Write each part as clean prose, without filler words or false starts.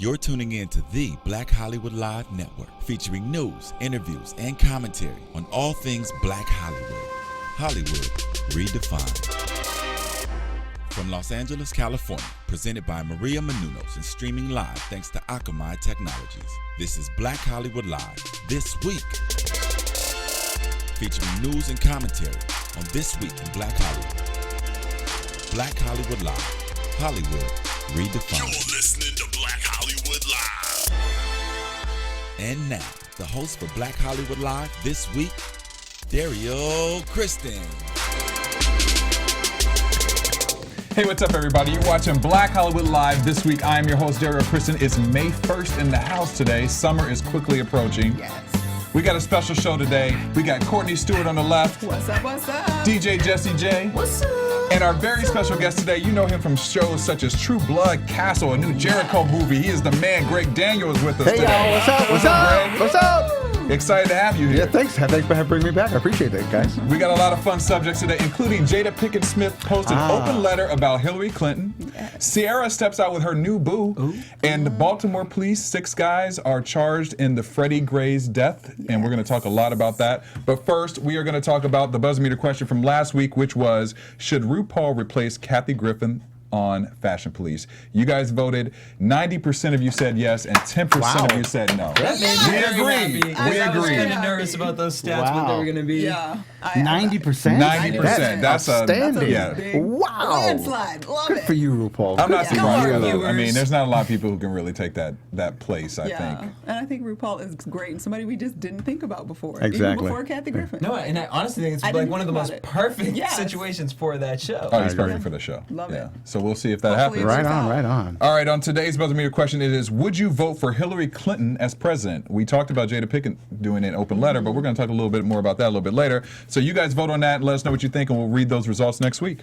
You're tuning in to the Black Hollywood Live Network, featuring news, interviews, and commentary on all things Black Hollywood. Hollywood redefined. From Los Angeles, California, presented by Maria Menounos and streaming live thanks to Akamai Technologies. This is Black Hollywood Live, This Week. Featuring news and commentary on This Week in Black Hollywood. Black Hollywood Live, Hollywood redefined. You're listening to Black Hollywood Live. And now, the host for Black Hollywood Live This Week, Dario Kristen. Hey, what's up, everybody? You're watching Black Hollywood Live This Week. I am your host, Dario Kristen. It's May 1st in the house today. Summer is quickly approaching. Yes. We got a special show today. We got Courtney Stewart on the left. What's up, what's up? DJ Jesse J. What's up? And our very special guest today, you know him from shows such as True Blood, Castle, a new Jericho movie. He is the man. Greg Daniel is with us today. Hey, y'all. What's up? What's up, Greg? What's up? Excited to have you here. Yeah, thanks. Thanks for bringing me back. I appreciate that, guys. We got a lot of fun subjects today, including Jada Pinkett Smith posted an open letter about Hillary Clinton. Yes. Ciara steps out with her new boo. Ooh. And the Baltimore police, 6 guys, are charged in the Freddie Gray's death. Yes. And we're going to talk a lot about that. But first, we are going to talk about the Buzz Meter question from last week, which was, should RuPaul replace Kathy Griffin on Fashion Police? You guys voted. 90% of you said yes, and 10% of you said no. That made me very happy. We I was agree. kind of nervous about those stats, what they were going to be. Yeah. 90%? 90%. That's outstanding. Yeah. Wow. Landslide. Love Good it. for you, RuPaul. I'm not surprised. Go on, I viewers. mean, there's not a lot of people who can really take that place, I Yeah. think. And I think RuPaul is great and somebody we just didn't think about before. Exactly. Even before Kathy Griffin. No, and I honestly think it's I like didn't one of the think most about it. perfect Yes. situations for that show. Oh, he's perfect for the show. Love it. So we'll see if that Hopefully happens. Right on, right on. All right, on today's Buzz Meter question, it is, would you vote for Hillary Clinton as president? We talked about Jada Pinkett doing an open letter, but we're going to talk a little bit more about that a little bit later. So you guys vote on that and let us know what you think, and we'll read those results next week.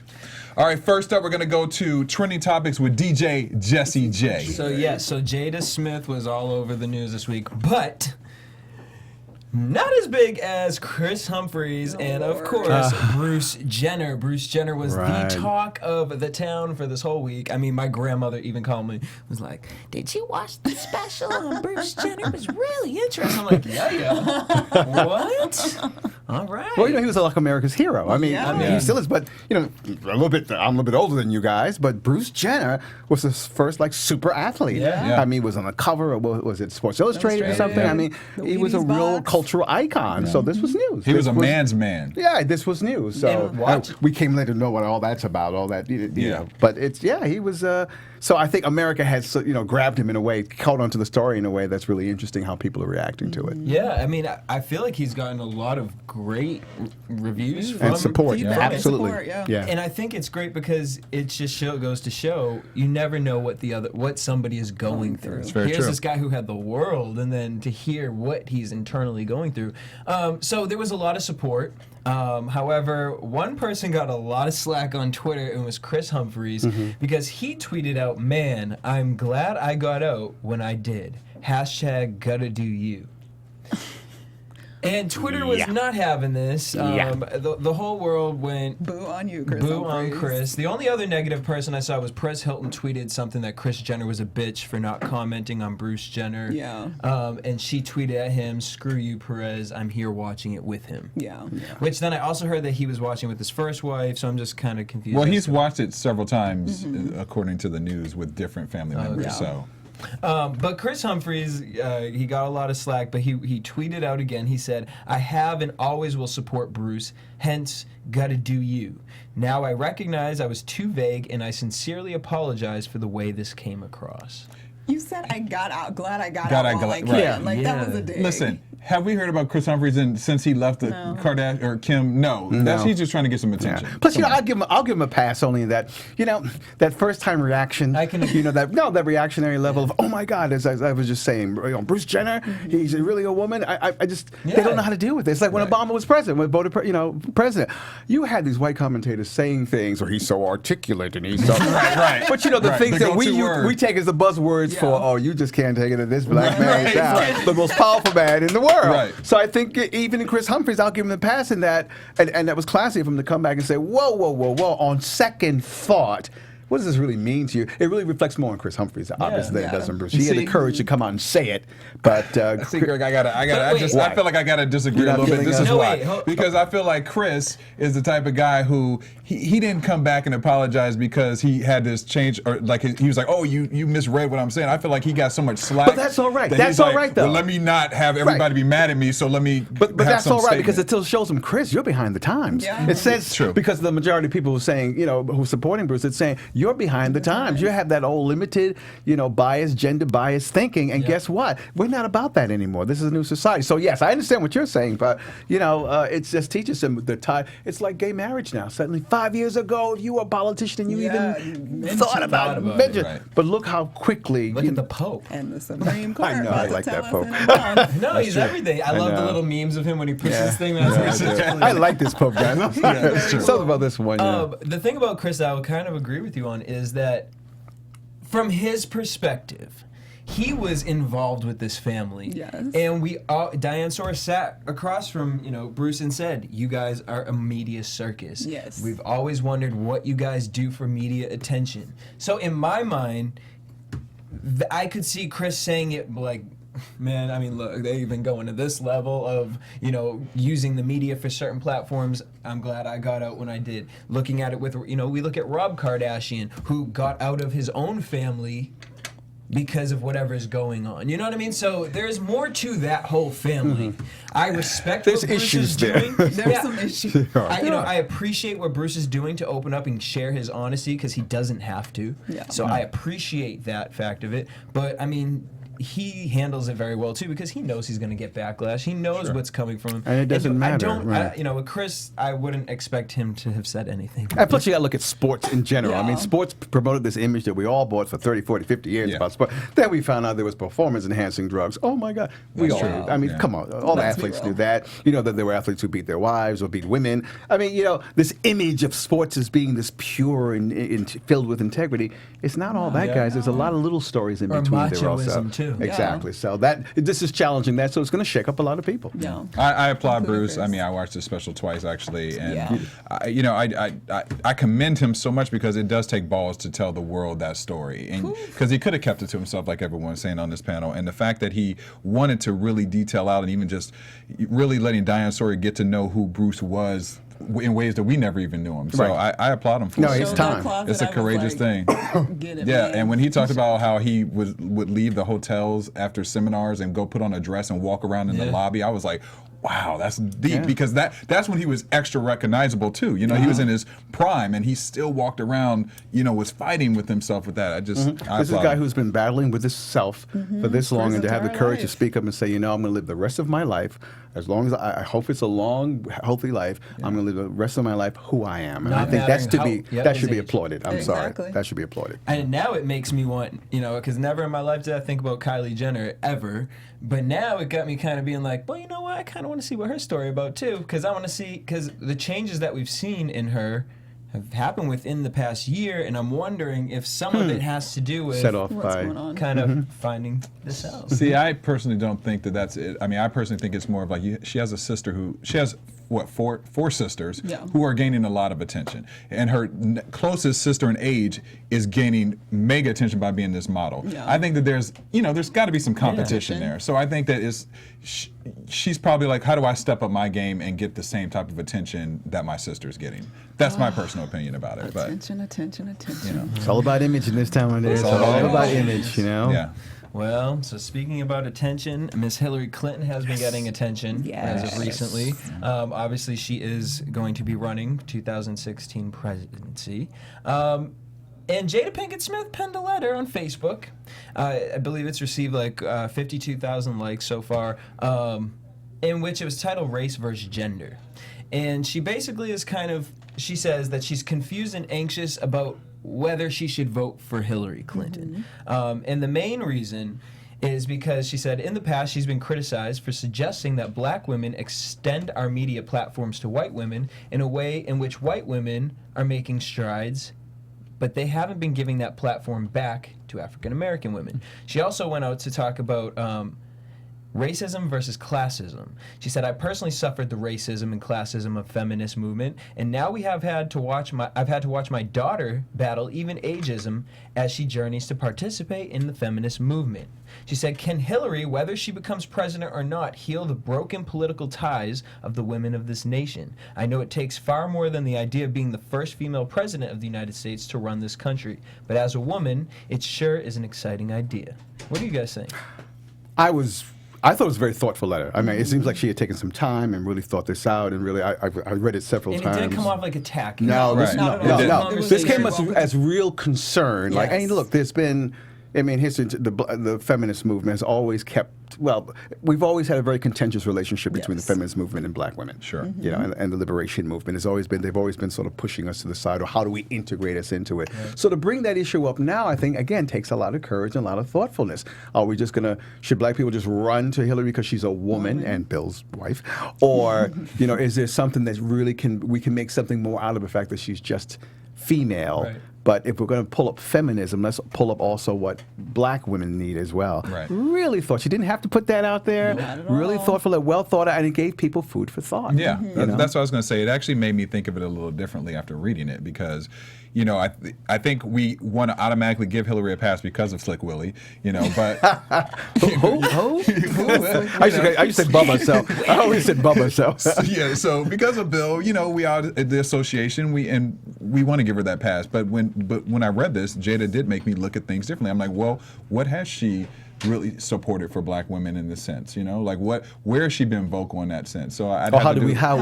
All right, first up, we're going to go to trending topics with DJ Jesse J. So Jada Smith was all over the news this week, but not as big as Chris Humphries and, of course, Bruce Jenner. Bruce Jenner was the talk of the town for this whole week. I mean, my grandmother even called me, was like, did you watch the special on Bruce Jenner? It was really interesting. I'm like, yeah. What? All right. Well, he was like America's hero. I mean, he still is, but, I'm a little bit older than you guys, but Bruce Jenner was his first, super athlete. Yeah. I mean, he was on the cover of, what was it, Sports Illustrated or something? Yeah. I mean, The he was a Wheaties real box. cultural icon, so this was news. He was This a man's man. Yeah, this was news. So we came later to know what all that's about, all that, you know. But he was, so I think America has, grabbed him in a way, caught onto the story in a way that's really interesting how people are reacting to it. Yeah, I mean, I feel like he's gotten a lot of great reviews from And support, feedback. absolutely. Support, yeah. And I think it's great because it just goes to show you never know what somebody is going through. It's very Here's true. this guy who had the world, and then to hear what he's internally going through. So there was a lot of support. However, one person got a lot of slack on Twitter, and it was Chris Humphries, because he tweeted out, "Man, I'm glad I got out when I did. #, gotta do you." And Twitter was not having this. The whole world went Boo on you, Chris. boo on Humphries. Chris. The only other negative person I saw was Perez Hilton tweeted something that Kris Jenner was a bitch for not commenting on Bruce Jenner. Yeah. And she tweeted at him, "Screw you, Perez. I'm here watching it with him." Yeah. Which then I also heard that he was watching with his first wife, so I'm just kind of confused. Well, he's watched it several times, according to the news, with different family members. yeah. So. But Chris Humphries, he got a lot of slack, but he tweeted out again. He said, "I have and always will support Bruce, hence, gotta do you. Now I recognize I was too vague, and I sincerely apologize for the way this came across." You said I got out. Glad I got Glad out I while got- I right. can. Like, that was a dig. Listen, have we heard about Chris Humphries since he left the Kardashian or Kim? No. He's just trying to get some attention. Yeah. Plus, I'll give him a pass only in that, that first time reaction. I can- that reactionary level of, oh my God, as I was just saying, Bruce Jenner, he's really a woman. I just they don't know how to deal with it. It's like when Obama was president, when voted president, you had these white commentators saying things, or he's so articulate and he's so right. But the things The that go-to word. we take as the buzzwords for, you just can't take it that this black man is now the most powerful man in the world. Right. So I think even in Chris Humphries, I'll give him a pass in that, and that was classy of him to come back and say, whoa. On second thought, what does this really mean to you? It really reflects more on Chris Humphries, obviously, than it does on Bruce. He had the See? courage to come out and say it, but See, Greg, I feel like I gotta disagree You're a not little bit. feeling This us? is No, why. wait, Because I feel like Chris is the type of guy who he didn't come back and apologize because he had this change, or like he was like, oh, you misread what I'm saying. I feel like he got so much slack. But that's all right. that That's he's all like, right, though. Well, let me not have everybody be mad at me, so let me But have that's some all right because it statement. still shows him, Chris, you're behind the times. Yeah. It says True. because the majority of people who are saying, who are supporting Bruce, it's saying you're behind the times. You have that old limited, bias, gender bias thinking, and guess what? We're not about that anymore. This is a new society. So yes, I understand what you're saying, but it just teaches them the time. It's like gay marriage now. Suddenly, 5 years ago, if you were a politician and you even thought about it. Right. But look how quickly. Look at the Pope. And the Supreme Court. I know, I about to like tell that us Pope. in a month. No, he's everything. I love the know. little memes of him when he pushes Yeah. this thing. That's I like this Pope guy. Something about this one. The thing about Chris I would kind of agree with you on is that from his perspective, he was involved with this family. Yes. And Diane Sora sat across from, Bruce and said, you guys are a media circus. Yes. We've always wondered what you guys do for media attention. So in my mind, I could see Chris saying it like, man, I mean, look, they've been going to this level of, using the media for certain platforms. I'm glad I got out when I did. Looking at it with, we look at Rob Kardashian, who got out of his own family because of whatever's going on. You know what I mean? So there's more to that whole family. I respect There's what Bruce issues is there. doing. There's some issues. I appreciate what Bruce is doing to open up and share his honesty because he doesn't have to. Yeah. So I appreciate that fact of it. But I mean, he handles it very well too because he knows he's going to get backlash. He knows what's coming from him. And it doesn't matter, I don't, right. with Chris, I wouldn't expect him to have said anything. And plus, you got to look at sports in general. I mean, Yeah. sports promoted this image that we all bought for 30, 40, 50 years Yeah. about sport. Then we found out there was performance-enhancing drugs. Oh, my God. We That's all true. I mean, Yeah. come on. All the Let's be athletes do real. that. That there were athletes who beat their wives or beat women. I mean, this image of sports as being this pure and filled with integrity, it's not all that, guys. There's a lot of little stories in Or between there also. machoism, too. Exactly. So this is challenging that. So it's going to shake up a lot of people. Yeah. I applaud Completely Bruce. I Chris. mean, I watched this special twice actually, and Yeah. I commend him so much because it does take balls to tell the world that story, and because he could have kept it to himself, like everyone's saying on this panel, and the fact that he wanted to really detail out and even just really letting Diane Sawyer get to know who Bruce was in ways that we never even knew him. So Right. I applaud him for No, it. it's Showed time. that closet, It's a I was courageous like, thing. Get it, Yeah, man. and when he talked about how he would leave the hotels after seminars and go put on a dress and walk around in the lobby, I was like, wow, that's deep, Yeah. because that's when he was extra recognizable too. He was in his prime and he still walked around, was fighting with himself with that. I This is a applaud guy him. who's been battling with himself for this long, and to have the entire courage to life. speak up and say, I'm going to live the rest of my life, as long as I hope it's a long, healthy life. I'm going to live the rest of my life who I am, and Not I think that's to mattering be how- that should be his age. applauded. I'm sorry, Exactly. that should be applauded. And now it makes me want, because never in my life did I think about Kylie Jenner ever. But now it got me kind of being like, well, you know what? I kind of want to see what her story about too, because I want to see, because the changes that we've seen in her have happened within the past year, and I'm wondering if some of it has to do with Set off What's by going on? kind of finding this out. See, I personally don't think that that's it. I mean, I personally think it's more of like she has a sister she has four sisters Yeah. who are gaining a lot of attention, and her closest sister in age is gaining mega attention by being this model. Yeah. I think that there's got to be some competition Yeah. there. So I think that she's probably like, how do I step up my game and get the same type of attention that my sister's getting? That's my personal opinion about it. But Attention. It's all about image in this time of day. It's all all about about image. image, yeah. Well, so speaking about attention, Miss Hillary Clinton has been getting attention as of Yes. recently. Obviously, she is going to be running 2016 presidency. And Jada Pinkett Smith penned a letter on Facebook. I believe it's received like 52,000 likes so far, in which it was titled Race versus Gender. And she basically she says that she's confused and anxious about whether she should vote for Hillary Clinton. And the main reason is because she said in the past she's been criticized for suggesting that black women extend our media platforms to white women in a way in which white women are making strides, but they haven't been giving that platform back to African American women. She also went out to talk about Racism versus classism. She said, I personally suffered the racism and classism of feminist movement, and now I've had to watch my daughter battle even ageism as she journeys to participate in the feminist movement. She said, can Hillary, whether she becomes president or not, heal the broken political ties of the women of this nation? I know it takes far more than the idea of being the first female president of the United States to run this country, but as a woman, it sure is an exciting idea. What do you guys think? I thought it was a very thoughtful letter. I mean, it seems like she had taken some time and really thought this out, and really, I read it several times. And it didn't come off like attack. No, Right. no. This came Conversation. as real concern. Like, Yes. hey, look, there's been, I mean, history, the feminist movement has always kept, well, we've always had a very contentious relationship between the Yes. feminist movement and black women. Sure. You know, and the liberation movement has always been, they've always been sort of pushing us to the side, or how do we integrate us into it? So to bring that issue up now, I think, again, takes a lot of courage and a lot of thoughtfulness. Are we just going to, should black people just run to Hillary because she's a woman and Bill's wife? Or, you know, is there something that really we can make something more out of the fact that she's just female? Right. But if we're going to pull up feminism, let's pull up also what black women need as well. Right. Really thought. She didn't have to put that out there. Not at Really all. thoughtful, well thought out, and it gave people food for thought. Yeah, You know? that's what I was going to say. It actually made me think of it a little differently after reading it because, you know, I think we want to automatically give Hillary a pass because of Slick Willie, you know, but Who? I used to say Bubba, so I always said Bubba, so. yeah, so because of Bill, you know, we are the association, we want to give her that pass. But when I read this, Jada did make me look at things differently. I'm like, well, what has she really supported for black women in this sense? You know, like where has she been vocal in that sense? So How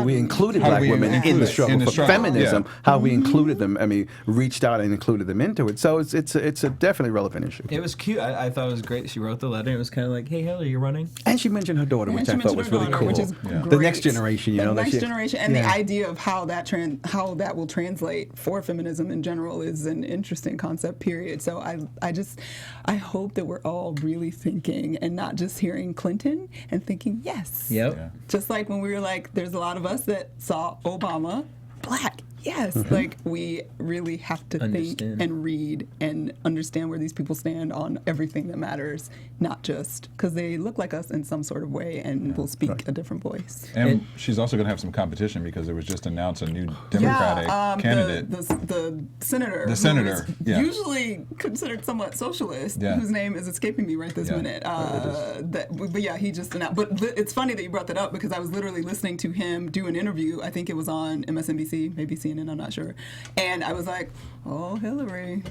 we included How black we women in include the it struggle in the for struggle, feminism? yeah. How we included them? I mean, reached out and included them into it. So it's a definitely relevant issue. It was cute. I thought it was great. She wrote the letter. It was kind of like, hey, Hillary, you're running? And she mentioned her daughter, which she I thought mentioned was her really daughter, cool. which is The great. next generation, you know, the that next she- generation, and yeah. the idea of how that will translate for feminism in general is an interesting concept. Period. So I hope that we're all really thinking and not just hearing Clinton and thinking yes. Yep. Yeah. Just like when we were like, there's a lot of us that saw Obama black. Yes, like we really have to Understand. think and read and understand where these people stand on everything that matters, not just because they look like us in some sort of way and will speak a different voice. And she's also going to have some competition because it was just announced a new Democratic candidate. The senator. The who senator, is yeah. Usually considered somewhat socialist, Yeah. whose name is escaping me right this Yeah, minute. But yeah, he just announced. But it's funny that you brought that up because I was literally listening to him do an interview. I think it was on MSNBC, maybe CNN, I'm not sure. And I was like, oh, Hillary.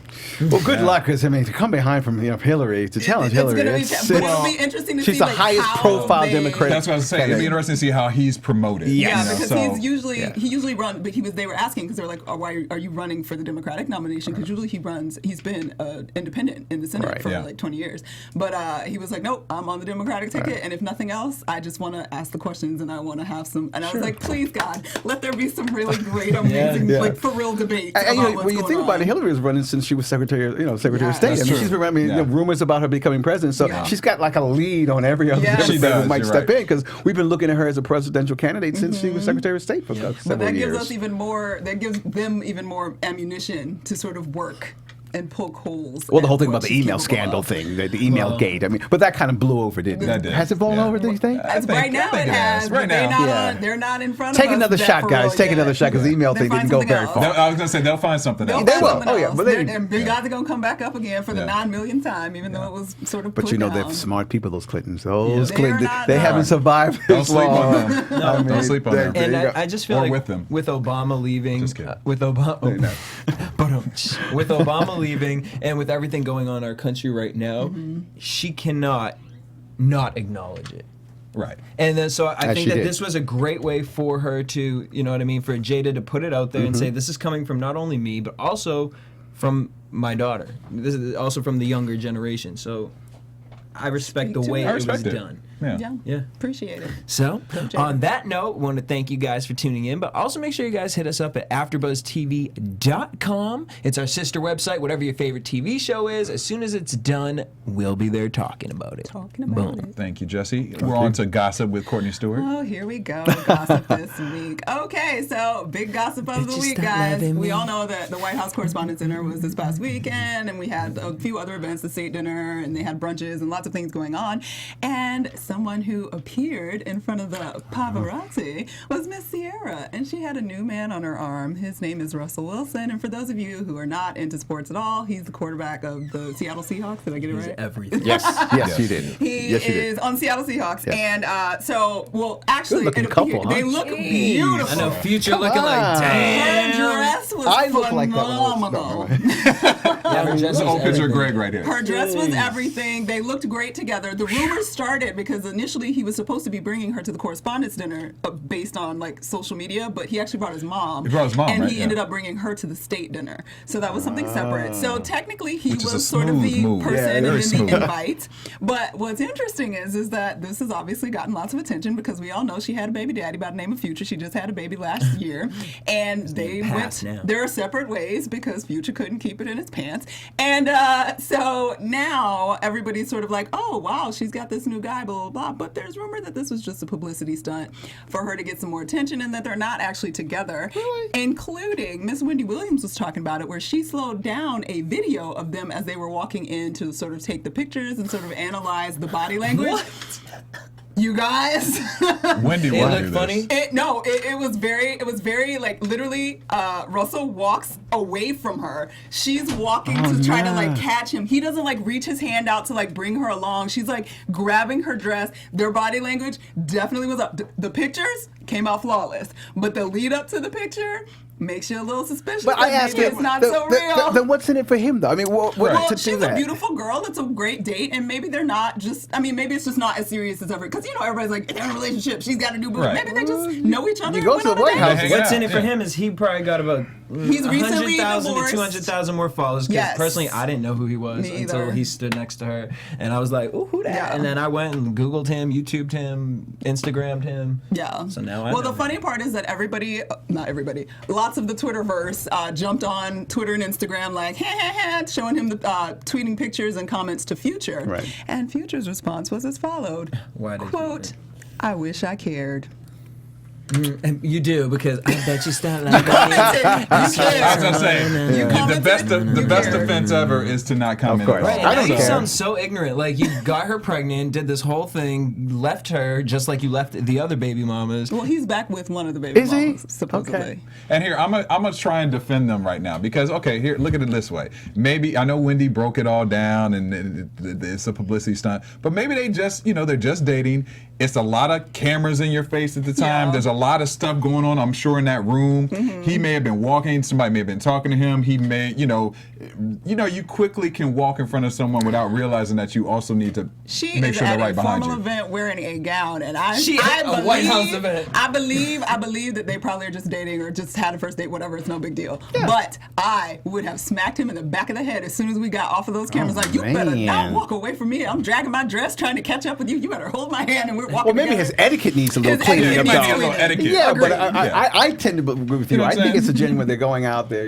Well, good luck, because I mean, to come behind from Hillary to challenge It's Hillary, gonna be it's- but it'll be interesting to she's see the like, highest how profile they- Democrat. That's what I was saying. It'd be interesting to see how he's promoted. Yeah, you know, because so- he usually run, but they were asking because they're like, oh, why are you running for the Democratic nomination? Because usually he's been independent in the Senate Right, for yeah. like 20 years. But he was like, nope, I'm on the Democratic ticket, and if nothing else, I just want to ask the questions and I want to have some. And I was like, please God, let there be some really great, amazing, Yeah. like for real debates. And, you about know, what's when you going think about on. it, Hillary was running since she was Secretary of State. That's I mean, true. she's been running, Yeah. rumors about her becoming president. So Yeah. she's got like a lead on every other Yeah. She Democrat who does, might you're step right. in, because we've been looking at her as a presidential candidate since she was Secretary of State for But several that years. gives us even more. That gives them even more ammunition to sort of work and poke holes. Well, the at whole thing what about the she's email capable scandal of. thing, the email gate. I mean, but that kind of blew over, didn't That it? did. Has it blown Yeah. over, do you think? I think- Right now I think it has. Right but now. they're not in front Take of us. another that shot, for guys. real Take yet. another shot, because the email They'll thing find didn't go something very else. far. I was going to say they'll find something They'll else. They find will. something Oh, yeah, else. but they- And big Yeah. guys are gonna come back up again for the Yeah. 9 millionth time, even though it was sort of But put you know, down. they're smart people, those Clintons. Those They're Clintons, not they dumb. haven't survived Don't this sleep on long. them. I mean, Don't sleep on them. there And you go. I just feel Or like with them. with Obama leaving, Just kidding. with Obama, with Obama leaving, and with everything going on in our country right now, she cannot not acknowledge it. Right. And then so I As think she that did. this was a great way for her to, you know what I mean, for Jada to put it out there and Mm-hmm. say, this is coming from not only me, but also from my daughter. This is also from the younger generation. So I respect the Speak to way it. I it was respect it. done. Yeah. Yeah. Appreciate it. So, Jada. on that note, want to thank you guys for tuning in, but also make sure you guys hit us up at AfterBuzzTV.com. It's our sister website, whatever your favorite TV show is. As soon as it's done, we'll be there talking about it. Talking about Boom. it. Thank you, Jesse. We're on to gossip with Courtney Stewart. Oh, here we go. Gossip this week. Okay, so big gossip of the Bitches, week, stop guys. loving We me. all know that the White House Correspondents' Dinner was this past weekend, and we had a few other events, the state dinner, and they had brunches and lots lots of things going on. And someone who appeared in front of the paparazzi was Miss Ciara, and she had a new man on her arm. His name is Russell Wilson, and for those of you who are not into sports at all, he's the quarterback of the Seattle Seahawks. Did I get it right? Everything. Yes, you did. He yes, you is did. on Seattle Seahawks, Yes. and actually, Good-looking it couple, appeared- they huh? look beautiful. I know Future Come looking like, on. damn. Her dress was I look like that phenomenal. when I was Yeah, her dress This is was old picture of everything. Greg right here. Her dress was everything. They looked great together. The rumors started because initially he was supposed to be bringing her to the correspondence dinner based on like social media, but he actually brought his mom. He brought his mom, and right? he Yeah. ended up bringing her to the state dinner. So that was something separate. So technically he Which is a was sort of smooth the move. Yeah, person very in smooth. the invite. But what's interesting is that this has obviously gotten lots of attention because we all know she had a baby daddy by the name of Future. She just had a baby last year, and they passed went now. their separate ways because Future couldn't keep it in his pants. And so now everybody's sort of like, oh, wow, she's got this new guy, blah, blah, blah. But there's rumor that this was just a publicity stunt for her to get some more attention and that they're not actually together. Really? Including Miss Wendy Williams was talking about it, where she slowed down a video of them as they were walking in to sort of take the pictures and sort of analyze the body language. You guys. Wendy They won't look do funny. this. It was very like literally Russell walks away from her. She's walking to try to like catch him. He doesn't like reach his hand out to like bring her along. She's like grabbing her dress. Their body language definitely was up. The pictures came out flawless, but the lead up to the picture makes you a little suspicious. But I that asked maybe him, it's not so real. then what's in it for him, though? I mean, what Well, to she's do that? a beautiful girl. It's a great date, and maybe they're not just. I mean, maybe it's just not as serious as ever. Because everybody's like, they're in a relationship. She's got a new boo. Right. Maybe they just know each other. You go and to went the on a White date. House. Hang What's out, in it for yeah. him is he probably got about He's recently 100,000 to divorced. 200,000 more followers. Because Yes. personally, I didn't know who he was Me until either. he stood next to her, and I was like, "Ooh, who that?" Yeah. And then I went and Googled him, YouTubed him, Instagrammed him. Yeah. So now I Well, know the funny part is that not everybody, lots of the Twitterverse jumped on Twitter and Instagram like, showing him the tweeting pictures and comments to Future. Right. And Future's response was as followed. Why did you Quote, I wish I cared. And you do, because I bet you stop like Commented. I was gonna say the commented, best you cared. offense ever is to not comment. Of course. at all. Right, I and now don't you care. sound so ignorant. Like you got her pregnant, did this whole thing, left her just like you left the other baby mamas. Well, he's back with one of the baby Is he? mamas, supposedly. Okay. And here, I'm gonna try and defend them right now because, okay, here, look at it this way. Maybe I know Wendy broke it all down and it's a publicity stunt, but maybe they just, they're just dating. It's a lot of cameras in your face at the time. Yeah. There's a lot of stuff going on, I'm sure, in that room. Mm-hmm. He may have been walking. Somebody may have been talking to him. He may, you quickly can walk in front of someone without realizing that you also need to She make is sure at they're a right behind formal you. event wearing a gown, and She I at a believe, White House event. I believe that they probably are just dating or just had a first date, whatever. It's no big deal. But I would have smacked him in the back of the head as soon as we got off of those cameras. Like, you better not man. walk away from me. I'm dragging my dress, trying to catch up with you. You better hold my hand, and we're walking. Well, maybe together. his etiquette needs a little His cleaning etiquette up. needs though. a little etiquette. Yeah, but Yeah. I tend to agree with you. You know what I I'm think it's a saying? genuine. They're going out there.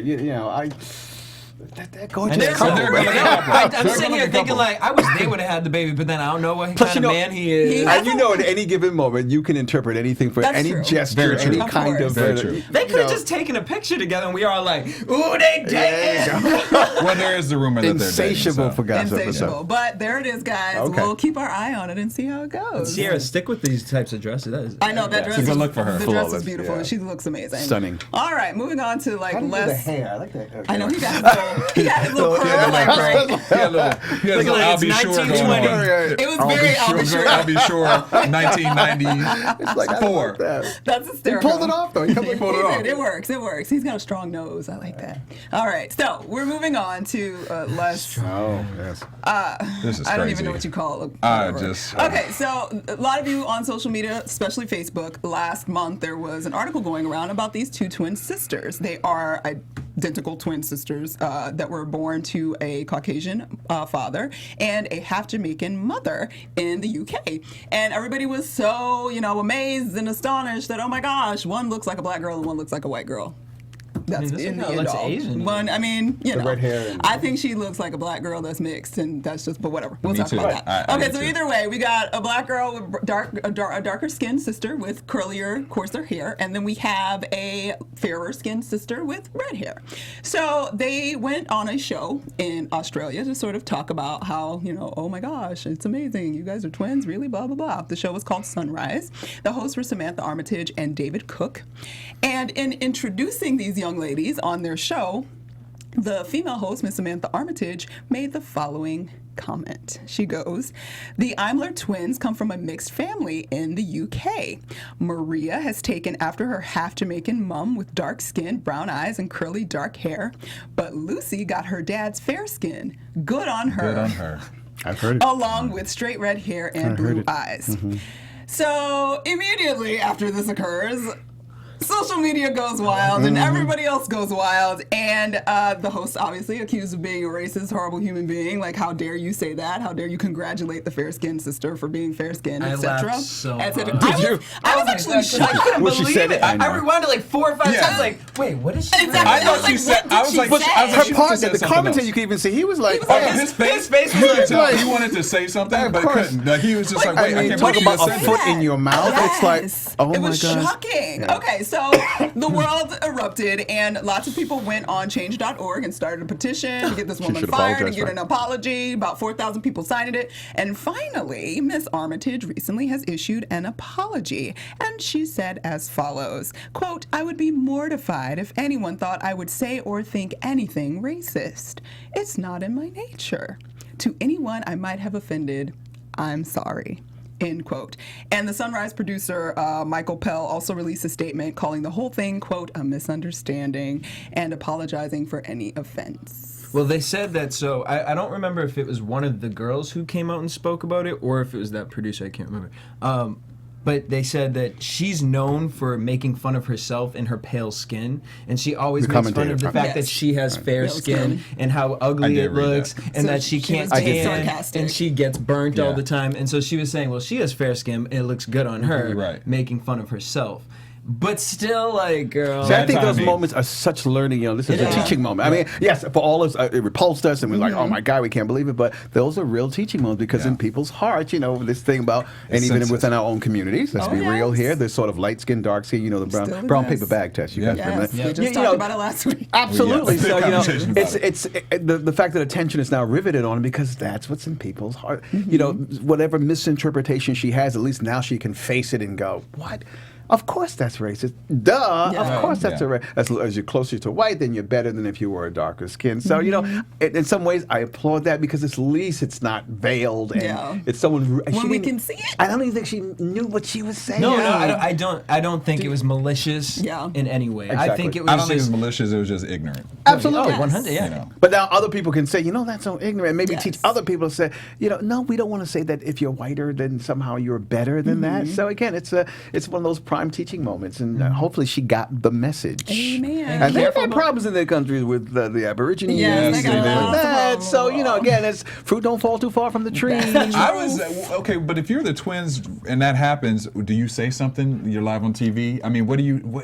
Go And to they're- the couple. they're gonna I'm They're sitting here gonna thinking couple. like, I wish they would have had the baby, but then I don't know what Plus, kind of man he is. he- And at any given moment, you can interpret anything for That's any true. gesture, Very true. any Of kind course. of. Very true. They could have just taken a picture together, and we are all like, "Ooh, they dating." Well, there is the rumor that they're dating. Insatiable so. for gossip. Insatiable. But there it is, guys. Okay. We'll keep our eye on it and see how it goes. Ciara, stick with these types of dresses. That is, I know that dress. a good is- look for her. The dress Flawless, is beautiful, yeah. and she looks amazing. Stunning. All right, moving on to like How do you do the less. hair? I like that. I know he got his little curl like right. He had a little like I'll it's be sure going 1920. on. It was very I'll be sure. I'll be sure. 1994. That's hysterical. He pulled it off though. He Pulled it He off. did. It works. It works. He's got a strong nose. I like that. All right, so we're moving on to less. Oh yes. This is I don't crazy. even know what you call it. I Whatever. just- Okay, so a lot of you on social media, especially Facebook, last month there was an article going around about these two twin sisters. They are identical twin sisters that were born to a Caucasian father and a half Jamaican mother in the UK. And everybody was so, amazed and astonished that, oh my gosh, one looks like a black girl and one looks like a white girl. That's this in is the how it end looks all. Asian. One, I mean, you know, red hair and- I think she looks like a black girl that's mixed, and that's just. But whatever. We'll Me talk too. about that. I Okay, do so too. either way, we got a black girl with a darker skinned sister with curlier, coarser hair, and then we have a fairer skinned sister with red hair. So they went on a show in Australia to sort of talk about how, you know, oh my gosh, it's amazing. You guys are twins, really, blah, blah, blah. The show was called Sunrise. The hosts were Samantha Armitage and David Cook. And in introducing these young ladies on their show, the female host, Miss Samantha Armitage, made the following comment. She goes, "The Imler twins come from a mixed family in the UK. Maria has taken after her half Jamaican mum with dark skin, brown eyes, and curly dark hair, but Lucy got her dad's fair skin. Good on her. Good on her. I've heard it. Along with straight red hair and blue eyes." So immediately after this occurs, social media goes wild and everybody else goes wild, and the host obviously accused of being a racist, horrible human being. Like, how dare you say that? How dare you congratulate the fair-skinned sister for being fair-skinned, I etc. laughed so I hard. was actually shocked. I couldn't Well, she believe said it. it, I know. I rewound it like 4 or 5 Yeah. times. Like, wait, what is she? Exactly. I thought she said. I was like, What did she I was say? like, Her she partner, said the something commentator, else. you could even see, he was like, Oh, his face was you could like- tell he wanted to say something, Of but course. couldn't. Like, he was just like, wait, I can't talk believe you about just a said foot that. in your mouth. It's like, oh it my was gosh. shocking. Yeah. Okay, so the world erupted, and lots of people went on change.org and started a petition to get this woman should fired and apologize, get right? an apology. About 4,000 people signed it. And finally, Miss Armitage recently has issued an apology. And she said as follows, quote, "I would be mortified if anyone thought I would say or think anything racist. It's not in my nature. To anyone I might have offended, I'm sorry." End quote. And the Sunrise producer, Michael Pell, also released a statement calling the whole thing, quote, "a misunderstanding," and apologizing for any offense. Well, they said that, so I don't remember if it was one of the girls who came out and spoke about it or if it was that producer, I can't remember. But they said that she's known for making fun of herself and her pale skin, and she always The makes fun commentator of the probably. fact that Yes. she has fair Pale skin skin. and how ugly did it read looks, that. and So that she she can't was being tan, sarcastic. and she gets burnt all Yeah. the time. And so she was saying, well, she has fair skin, and it looks good on her, Right. making fun of herself. But still, like, girl. See, I think those timing. moments are such learning. You know, this is Yeah. a teaching moment. I mean, yes, for all of us, it repulsed us, and we're like, "Oh my God, we can't believe it." But those are real teaching moments because in people's hearts, you know, this thing about, and even senses. within our own communities, let's Oh, be real yes. here. There's sort of light skin, dark skin. You know, the Still brown exists. paper bag test. You guys Yeah. remember Yes, that? we just You talked know, about it last week. Absolutely. Yeah. So you know, Conversation about it's the fact that attention is now riveted on it because that's what's in people's heart. You know, whatever misinterpretation she has, at least now she can face it and go, "What? Of course that's racist. Duh. Yeah. Of course that's Yeah. as you're closer to white, then you're better than if you were a darker skin." So you know, in some ways, I applaud that because at least it's not veiled and Yeah. it's someone. When she we didn't- can see it. I don't even think she knew what she was saying. No, I don't think it was malicious Yeah. in any way. I Exactly. think it was I don't think it was just malicious. It was just ignorant. Absolutely. Oh, 100, yeah. You know. But now other people can say, you know, that's so ignorant. Maybe Yes. teach other people to say, you know, no, we don't want to say that if you're whiter, then somehow you're better than that. So again, it's one of those prime teaching moments, and hopefully she got the message. Amen. And they've careful had problems in their countries with the Aborigines Yes, and they things got like lots of that. problems. So you know, again, it's fruit don't fall too far from the tree. I was okay, but if you're the twins and that happens, do you say something? You're live on TV. I mean,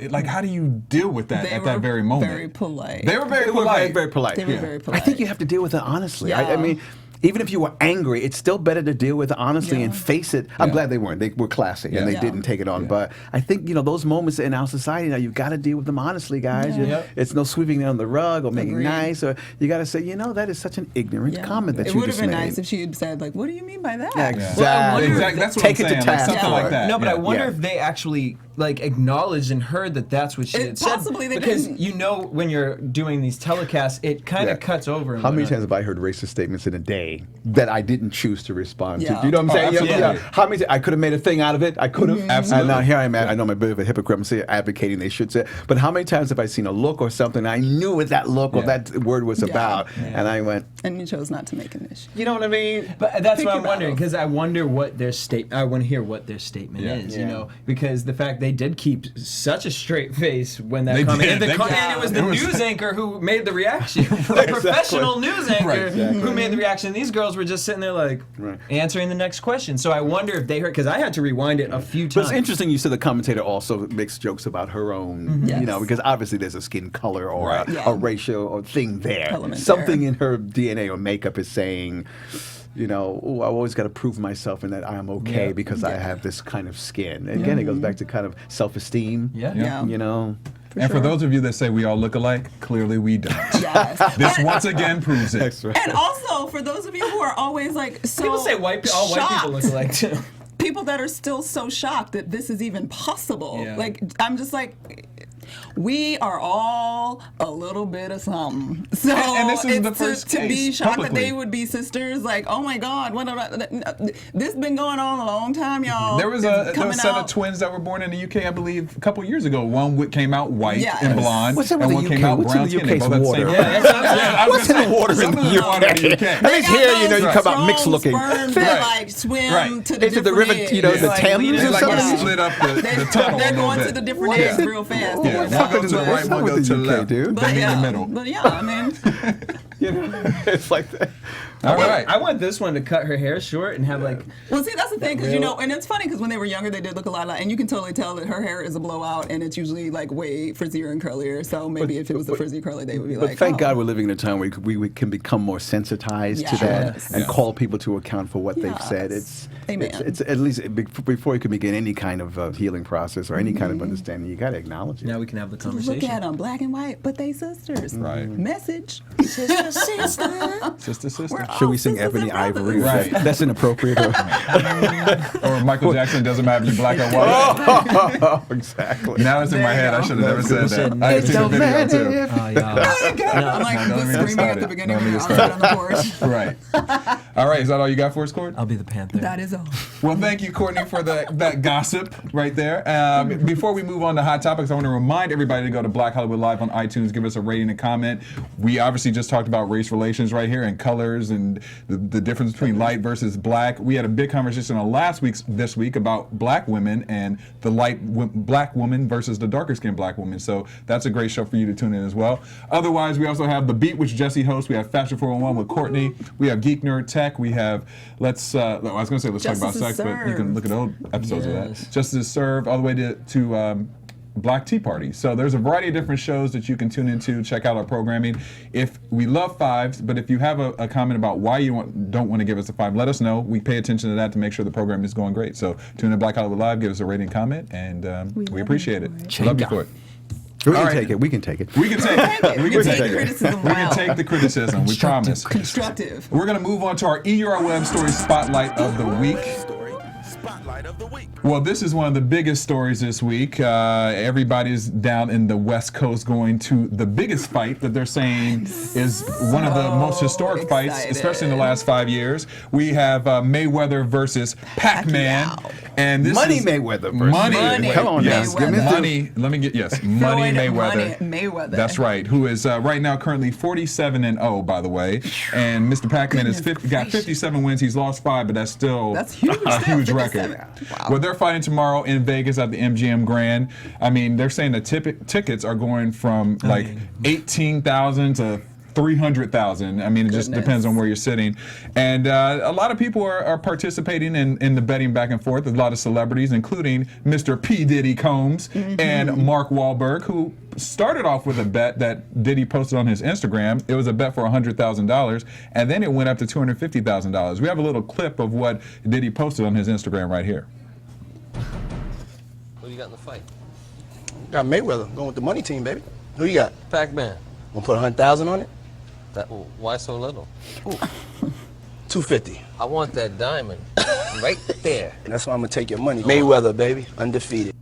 like? How do you deal with that They at were that very moment? very polite. They were very They were polite. very polite. They were very polite. I think you have to deal with it honestly. I Yeah. mean, even if you were angry, it's still better to deal with it honestly Yeah. and face it. I'm Yeah. glad they weren't. They were classy and they Yeah. didn't take it on. Yeah. But I think, you know, those moments in our society now, you've got to deal with them honestly, guys. Yeah. Yep. It's no sweeping it on the rug or making Agreed. nice. Or you got to say, you know, that is such an ignorant Yeah. comment that it you would have just been made. nice if she had said, like, "What do you mean by that?" Yeah, Yeah. exactly. Well, I wonder if Exactly. That's what Take I'm it to saying. Like, task something for like it. that. No, but I Yeah. wonder Yeah. if they actually like acknowledged and heard that that's what she It had said. possibly they because didn't. you know when you're doing these telecasts, it kind Yeah. of cuts over. And How many whatnot. times have I heard racist statements in a day that I didn't choose to respond Yeah. to? You know what I'm saying? absolutely. Yeah. How many? How many? I could have made a thing out of it. I could have. Absolutely. And now here I am. I know I'm a bit of a hypocrite. I'm saying advocating they should say. But how many times have I seen a look or something? I knew what that look or Yeah. that word was Yeah. about, and I went. And you chose not to make an issue. You know what I mean? But that's Pick what your I'm wondering battles. because I wonder what their I want to hear what their statement Yeah. is. Yeah. You know, because the fact they did keep such a straight face when that They comment, did. and, They and did. it was It the was- news anchor who made the reaction, the professional news anchor Right, exactly. who made the reaction. and these girls were just sitting there like Right. answering the next question. So I wonder if they heard, because I had to rewind it a few But times. it's interesting you said the commentator also makes jokes about her own, Yes. you know, because obviously there's a skin color or Right. Yeah. a racial or thing there. Element Something there. in her DNA or makeup is saying, you know, oh, I've always got to prove myself and that I'm okay Yeah. because I have this kind of skin. And again, it goes back to kind of self-esteem. Yeah. Yeah. You know. And for sure. those of you that say we all look alike, clearly we don't. Yes. This once again proves it. That's right. And also, for those of you who are always like so People say all white people look shocked, alike too. people that are still so shocked that this is even possible. Yeah. Like, I'm just like, we are all a little bit of something. So And this is the it's first to be case, shocked publicly. that they would be sisters. Like, oh my God, what about, this has been going on a long time, y'all. There was It's a coming set of out. twins that were born in the UK, I believe, a couple years ago. One came out white Yes. and blonde, What's up and with one the came UK? out What's in brown the skin. They UK's both had the water? same- Yeah, that's what I'm saying. I was What's in the water in something the in the water in the UK? UK. At They least got here, you know, you those come out mixed strong looking. sperms Right. that like swim Right. to the Is it the different river, you know, ends. the Like, Thames leaders or They like something? to split up the They're tunnel a going little to bit. the different ends real fast. Yeah, you one know? go to the But- right, one with go the to the UK, left. dude. They meet in the middle. But yeah, I mean, You know, it's like that. All right. I want this one to cut her hair short and have like. well, see, that's the thing, because you know, and it's funny because when they were younger, they did look a lot alike, and you can totally tell that her hair is a blowout, and it's usually like way frizzier and curlier. So maybe if it was the frizzy curly, they would be But like, thank oh. God we're living in a time where we can become more sensitized to that Yes. and Yes. call people to account for what they've said. Yes. It's Amen. it's at least before you can begin any kind of healing process or any kind of understanding, you got to acknowledge it. Now we can have the Look conversation. at them, black and white, but they sisters. Right. Message. Sister, We're sister. all Should we sing sisters Ebony and brothers. Ivory? Right. That's inappropriate. Or Michael Jackson doesn't matter if you black or white. Oh, exactly. Now it's in my head. I should have never said that. I It had seen the video too. Oh, yeah. I'm like No, let me get screaming at the started. beginning Let me get outside on the porch. Right. All right. Is that all you got for us, Cord? I'll be the Panther. That is all. Well, thank you, Courtney, for that gossip right there. Before we move on to Hot Topics, I want to remind everybody to go to Black Hollywood Live on iTunes, give us a rating and comment. We obviously just talked about race relations right here and colors and the difference between light versus black. We had a big conversation on this week about black women and the black woman versus the darker skinned black woman. So that's a great show for you to tune in as well. Otherwise, we also have The Beat, which Jesse hosts. We have Fashion 411 with Courtney. We have Geek.Nerd.Tech. We have I was going to say let's talk about Justice sex, but you can look at old episodes of Yes. that. Justice is Served, all the way to Black Tea Party. So there's a variety of different shows that you can tune into, check out our programming. If we love fives, but if you have a comment about why you don't want to give us a 5, let us know. We pay attention to that to make sure the program is going great. So tune in Black Hollywood Live, give us a rating, comment, and we appreciate it. Love you for it. We can All right. take it. We can take it. We can take it. We can take the it. criticism We can well. take the criticism. We promise. Constructive. We're going to move on to our EURWeb Story Spotlight of the Week. Story Spotlight of the Week. Well, this is one of the biggest stories this week. Everybody's down in the West Coast going to the biggest fight that they're saying is one of the most historic fights, excited. especially in the last 5 years. We have Mayweather versus Pac-Man. Pacquiao. And this Money is Mayweather versus Money. Money Come on, yes, Mayweather. give me the Money. Let me get Money Throwing Mayweather. Money Mayweather. That's right. Who is right now currently 47-0, by the way. And Mr. Pac-Man has Goodness got gracious. 57 wins. He's lost 5, but that's still That's huge. a Still, huge 57. record. Wow. Well, they're fighting tomorrow in Vegas at the MGM Grand. I mean, they're saying the tickets are going from like 18,000 to 300,000. I mean, it just Goodness. depends on where you're sitting. And a lot of people are participating in the betting back and forth. There's a lot of celebrities, including Mr. P. Diddy Combs and Mark Wahlberg, who started off with a bet that Diddy posted on his Instagram. It was a bet for $100,000, and then it went up to $250,000. We have a little clip of what Diddy posted on his Instagram right here. Who you got in the fight? Got Mayweather going with the money team, baby. Who you got? Pac-Man. Gonna put 100,000 on it? Why so little? 250. I want that diamond right there. That's why I'm gonna take your money. Mayweather, baby, undefeated.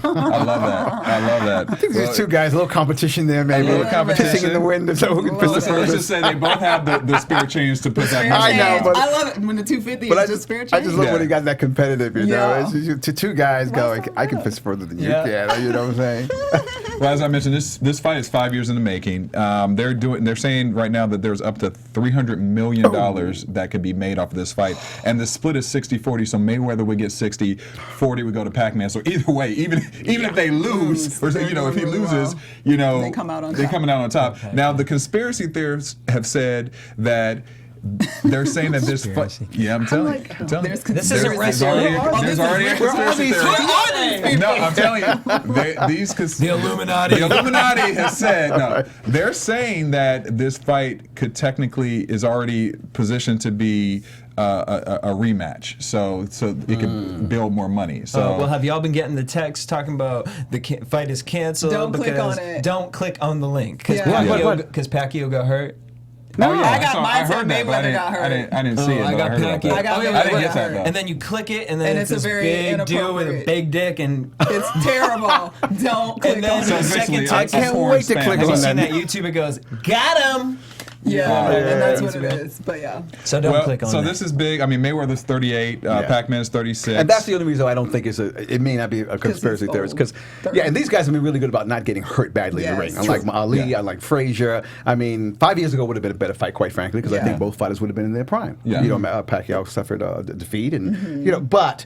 I love that. I love that. I think there's two guys, a little competition there, maybe. little competition. Pissing in the wind. So who can piss the Let's furthest. just say they both have the spirit change to put that Spirit money. I know, change. but- I love it when the 250 But is I just just, spirit I change. just love when Yeah. he got that competitive, you know. Yeah. It's just, to two guys going, so I can good. piss further than Yeah. you can. You know what I'm saying? Well, as I mentioned, this fight is 5 years in the making. They're saying right now that there's up to $300 million that could be made off of this fight, and the split is 60-40. So Mayweather would get 60, 40 would go to Pac-Man. So either way, even if they lose, or if he loses, They come out on top. They're coming out on top. Now the conspiracy theorists have said that they're saying that this fight. Yeah, I'm telling you. This isn't wrestling. There's already a conspiracy theory. No, I'm telling you. The Illuminati. The Illuminati has said, no, they're saying that this fight could technically is already positioned to be a rematch, so it can build more money. So, well, have y'all been getting the text talking about the fight is canceled? Don't click on it. Don't click on the link because Yeah. Pacquiao got hurt. No, I got mine I said heard that, but Mayweather got hurt. I didn't see it. I got Pacquiao. I got I didn't Mayweather get that hurt. though. And then you click it, and then And it's it's a this very big dude with a inappropriate. big dick, and It's terrible. Don't click and then on the it. second basically, text. I can't porn wait to spam. click Have you on seen that. that YouTube? It goes, got him. Yeah, and that's what it Yeah. is. But yeah. So don't Well, click on so that. this is big. I mean, Mayweather's 38, Pac-Man's 36. And that's the only reason I don't think it may not be a conspiracy he's theorist. old. Because, and these guys have been really good about not getting hurt badly in the ring. Yes. Unlike Ali, Yeah. unlike Frazier. I mean, 5 years ago would have been a better fight, quite frankly, because I Yeah. think both fighters would have been in their prime. Yeah. You know, Pacquiao suffered a defeat, and but.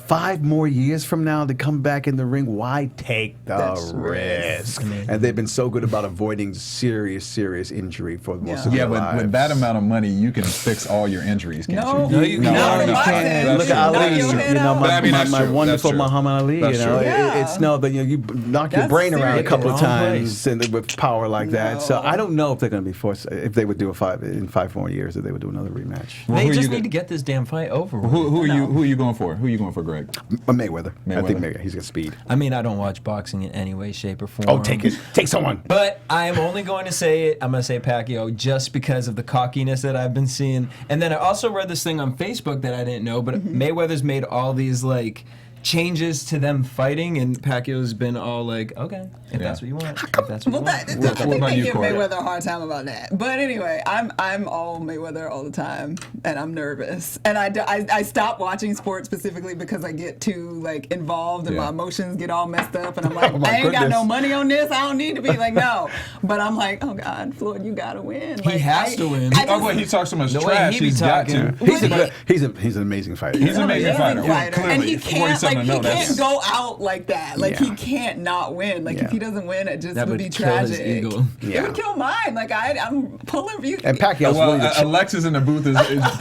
5 more years from now to come back in the ring, why take the That's risk? risk. And they've been so good about avoiding serious injury for most of Yeah, their but lives. with that amount of money, you can fix all your injuries, can't No, you? No, you not can't. from No, my that's end. true. Look at Knock Ali, your head out. But I mean, that's my true. wonderful That's true. Muhammad Ali. That's You know, true. Yeah. it's no, that you knock your That's brain around a serious. couple of Wrong times and with power like that. So No. I don't know if they're going to be forced. If they would do in 5 more years, if they would do another rematch. Well, They who are just you need to get this damn fight over with. Who are you going for? Who are you going for, Greg? Mayweather. I think Mayweather. Mayweather. He's got speed. I mean, I don't watch boxing in any way, shape, or form. Oh, take it. Take someone. But I am only going to say it. I'm going to say Pacquiao just because of the cockiness that I've been seeing. And then I also read this thing on Facebook that I didn't know, but Mayweather's made all these like changes to them fighting, and Pacquiao's been all like, okay, if that's what you want, if that's what Well, you that, want. I what think about they you, give Corey? Mayweather a hard time about that. But anyway, I'm all Mayweather all the time, and I'm nervous. And I stop watching sports specifically because I get too like involved and Yeah. my emotions get all messed up, and I'm like, Oh, my I ain't got goodness. no money on this. I don't need to be like no. But I'm like, oh God, Floyd, you gotta win. He Like, has to win. I Oh, just- wait, he talks so much The way trash. he be He's got talking. to. He's an amazing fighter. He's an amazing fighter. Clearly, and he can't 47 like to he know that's- can't go out like that. Like Yeah. he can't not win. Like Yeah. if he doesn't win, it just That would would be kill his tragic. ego. Yeah. It would kill mine. Like I'm pulling for you. And Pacquiao's Well, willing to Alexis in the booth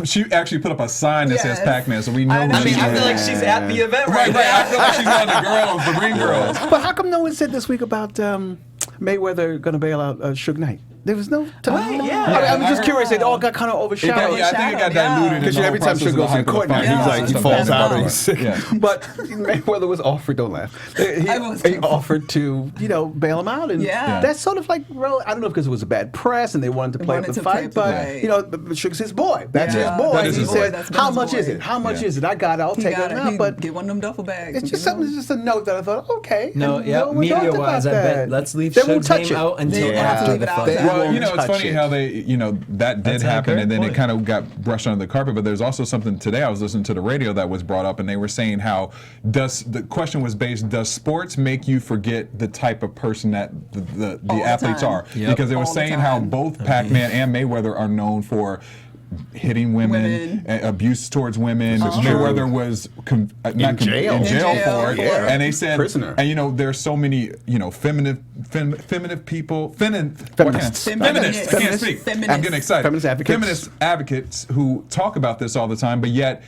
she actually put up a sign that says Yes. Pac-Man, so we know I who know. I mean, she I is. feel like she's at the event Right. I feel like she's one of the girls, the ring girls. But how come no one said this week about Mayweather going to bail out Suge Knight? There was no time. yeah. I was just curious. It all got kind of overshadowed. I think it got diluted. Because in the every whole time process Suge goes of the in hype of court the now, fight. he's Yeah. like, he It's falls a out or bad he's sick. Yeah. But Mayweather was offered, don't laugh. He offered to, bail him out. And Yeah. that's sort of like, I don't know if because it was a bad press and they wanted to play up Wanted the to play fight, up the but, fight. but Suge's his boy. That's Yeah. his boy. That is He his boy. said, That's been how his much boy. is it? How much Yeah. is it? I got it. I'll He take got it it. now. He But get one of them duffel bags. it's just you know? something, just a note that I thought, okay. No, And yeah, no one talked media-wise, about I bet that. let's leave They won't Suge's touch name it. out until They after leave the it out fight. there. Well, won't it's touch funny it. how they, that did That's a happen, great and then point. it kind of got brushed under the carpet. But there's also something today I was listening to the radio that was brought up, and they were saying how the question was based, does sports make you forget the type of person that the All the athletes time. are? Yep. Because they were All the saying how time. both Pac-Man and Mayweather are known for hitting women. Abuse towards women. Mayweather was in jail. in jail In jail for it, for it. and they said, Prisoner. and there's so many feminine people, Feminists. feminists. I can't speak. Feminists. I'm getting excited. Feminist advocates. Feminist advocates who talk about this all the time, but yet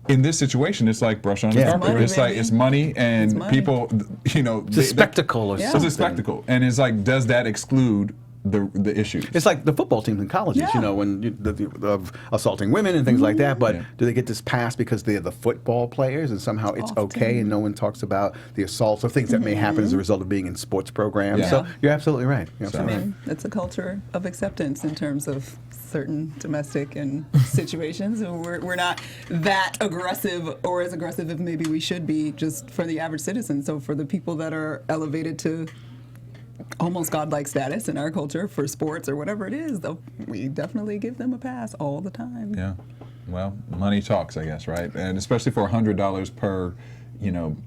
in this situation, it's like brush on the Yeah. carpet. money, It's like baby. it's money, and money. people, It's a spectacle or Yeah. something. It's a spectacle, and it's like, does that exclude the issues? It's like the football teams in colleges, Yeah. when of assaulting women and things like that. But Yeah. do they get this pass because they're the football players and somehow it's okay and no one talks about the assaults or things that may happen as a result of being in sports programs? Yeah. So you're absolutely right. You're I absolutely right. mean, it's a culture of acceptance in terms of certain domestic and situations. And we're not that aggressive or as aggressive as maybe we should be just for the average citizen. So for the people that are elevated to almost godlike status in our culture for sports or whatever it is, though, we definitely give them a pass all the time. Yeah. Well, money talks, I guess, right? And especially for $100 per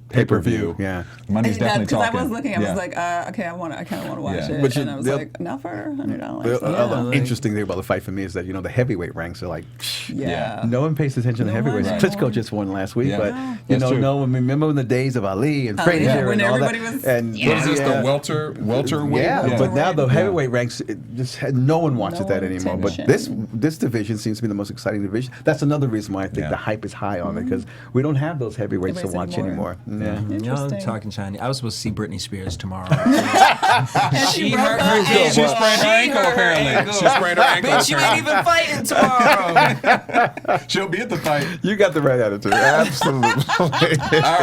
pay-per-view. Yeah. Money's definitely Because I talking. was looking, I Yeah. was like, okay, I kind of want to watch Yeah. it, But and I was like, not for $100. The other like- interesting thing about the fight for me is that the heavyweight ranks are like, Yeah. no one pays attention to No heavyweights. one Klitschko anymore. just won last week, Yeah. but No. That's true. no one remember in the days of Ali and Ali, Frazier when and all that. everybody was- And What is this, yeah. the welterweight? Yeah, but now the Yeah. heavyweight ranks, no one watches No that anymore. But attention. this division seems to be the most exciting division. That's another reason why I think Yeah. the hype is high on it, because we don't have those heavyweights to Heavyweights watch anymore. anymore. Yeah. Y'all Interesting. talking Chinese. I was supposed to see Britney Spears tomorrow. And she broke her ankle. She sprained her ankle, apparently. She sprained her ankle. Bitch, you ain't even fighting tomorrow. She'll be at the fight. You got the right attitude. Absolutely. All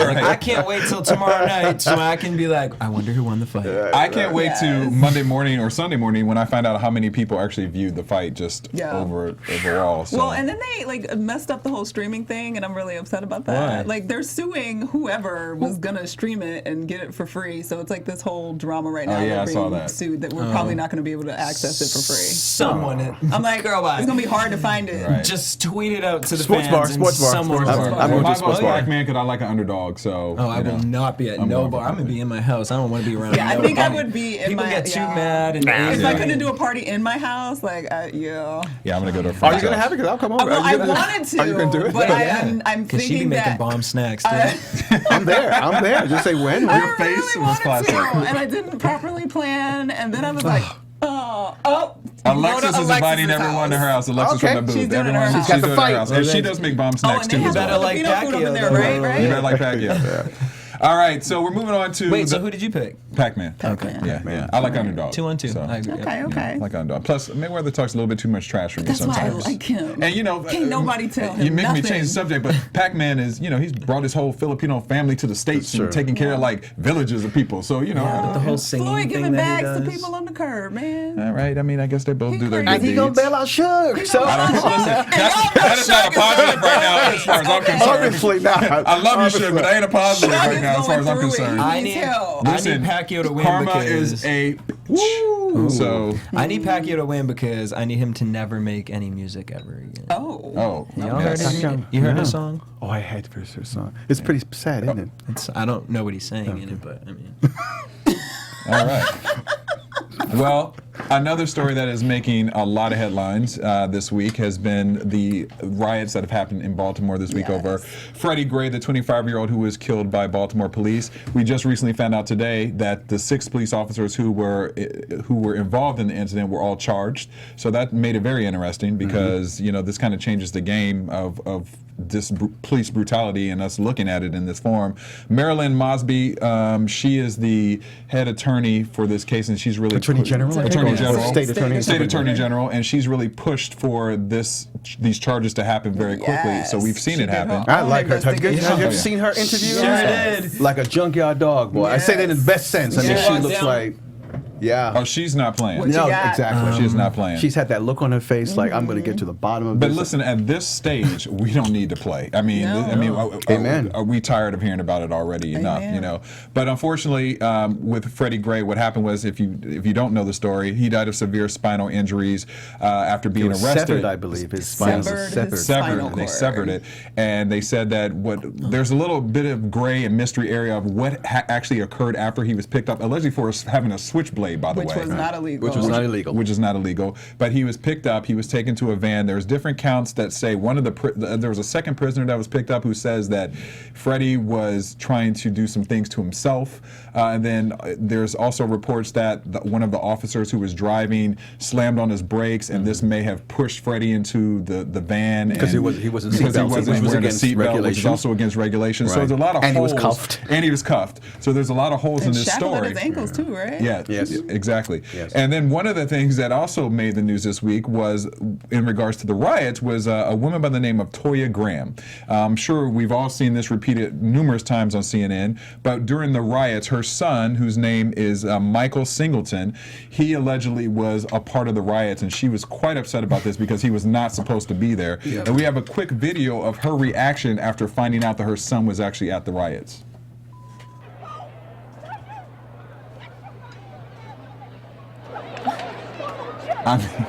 right. I can't wait till tomorrow night so I can be like, I wonder who won the fight. I can't wait to Yes. Monday morning or Sunday morning when I find out how many people actually viewed the fight just Yeah. overall. So. Well, and then they messed up the whole streaming thing, and I'm really upset about that. Why? Like they're suing whoever was gonna stream it and get it for free. So it's like this whole drama right now. yeah, They're I saw being that. sued that we're probably not gonna be able to access it for free. Someone, I'm like, girl, bye. it's gonna be hard to find it. Right. Just tweet it out to the Sports fans. bar, and sports bar, someone sports will- bar. I'm going to Might as well sports bar. Pac-Man because I like an underdog. So. Oh, I will not be at I'm no going bar. for I'm gonna be in my house. I don't want to be around. Yeah, I no think I body. would be in People my. get too yeah. mad and If I angry. couldn't do a party in my house, like, yeah. Yeah, I'm gonna go to a Are friend's you going to house. have it? Because I'll come over. Well, Are I you gonna- wanted to, Are you going to do it? but Yeah. I'm Because she be thinking making that. bomb snacks. Too. I'm there. I'm there. Just say when. I Your face really was wanted classic. to, and I didn't properly plan, and then I was like, oh. Alexis go to is inviting Alexis's everyone to her house. Alexis Okay. from the booth. She's doing it in her Everyone, house. She's got the doing it in her fight. house. And she does make bomb Oh, snacks and too. they have so- better like Filipino food up in there, Pacquiao, right? though. Right? You better like Pacquiao. All right, so we're moving on to Wait, so who did you pick? Pac-Man. Pac-Man. Yeah. I like underdog. 2-on-2. So, I agree. Okay, okay. I like underdog. Plus, Mayweather talks a little bit too much trash for me That's why I sometimes. like him. And Can't nobody tell him You make me nothing. change the subject, but Pac-Man is, he's brought his whole Filipino family to the States and taking care of like villages of people. So, The whole singing Floyd thing giving that he bags to does. people on the curb, man. all right. I mean, I guess they both He do their crazy. good He going deeds. to bail out Suge. So That is not a positive right now as far as I'm concerned. obviously not. I love you, Suge, but that ain't a positive Shug right is now as far going as I'm through it. concerned. I He need, needs help. I Listen, need Pacquiao to win Karma because is a so. I need Pacquiao to win because I need him to never make any music ever again. Oh, Y'all yes. heard it? You heard his song? Oh, I had to her song. It's pretty sad, isn't it? I don't know what he's saying in it, but I mean. All right. Well, another story that is making a lot of headlines this week has been the riots that have happened in Baltimore this week over Freddie Gray, the 25-year-old who was killed by Baltimore police. We just recently found out today that the 6 police officers who were involved in the incident were all charged. So that made it very interesting because this kind of changes the game of this police brutality and us looking at it in this form. Marilyn Mosby, she is the head attorney for this case, and she's really Attorney General? Attorney General, State Attorney. State Attorney General, and she's really pushed for these charges to happen very quickly. So we've seen She it did happen. her I like her. Have you investigation. ever seen her interview? Sure did. Like a junkyard dog, boy. I say that in the best sense. I mean, Yeah. she Walk looks down. like, yeah. Oh, she's not playing. What you No, got? exactly. She's not playing. She's had that look on her face, like I'm going to get to the bottom of But this. listen, at this stage, we don't need to play. I mean, Amen. Are we tired of hearing about it already enough? Amen. But unfortunately, with Freddie Gray, what happened was, if you don't know the story, he died of severe spinal injuries after being was arrested. severed, I believe. His spine was Severed his severed. spinal They cord. severed it, and they said that there's a little bit of gray and mystery area of what actually occurred after he was picked up, allegedly for having a switchblade, by the Which way. was not illegal. Which was not illegal. Which is not illegal. But he was picked up. He was taken to a van. There's different counts that say there was a second prisoner that was picked up who says that Freddie was trying to do some things to himself. And then there's also reports that one of the officers who was driving slammed on his brakes, and this may have pushed Freddie into the van. Because he wasn't because seatbelt, he wasn't which was wearing a against seatbelt, which is regulations. also against regulations. So Right. there's a lot of And he was holes. cuffed. And he was cuffed. So there's a lot of holes in And this shackled story. at his ankles too, right? Yeah, Yes. exactly. Yes. And then one of the things that also made the news this week was, in regards to the riots, was a woman by the name of Toya Graham. I'm sure we've all seen this repeated numerous times on CNN, but during the riots, her son, whose name is Michael Singleton, he allegedly was a part of the riots, and she was quite upset about this because he was not supposed to be there. And we have a quick video of her reaction after finding out that her son was actually at the riots. I mean,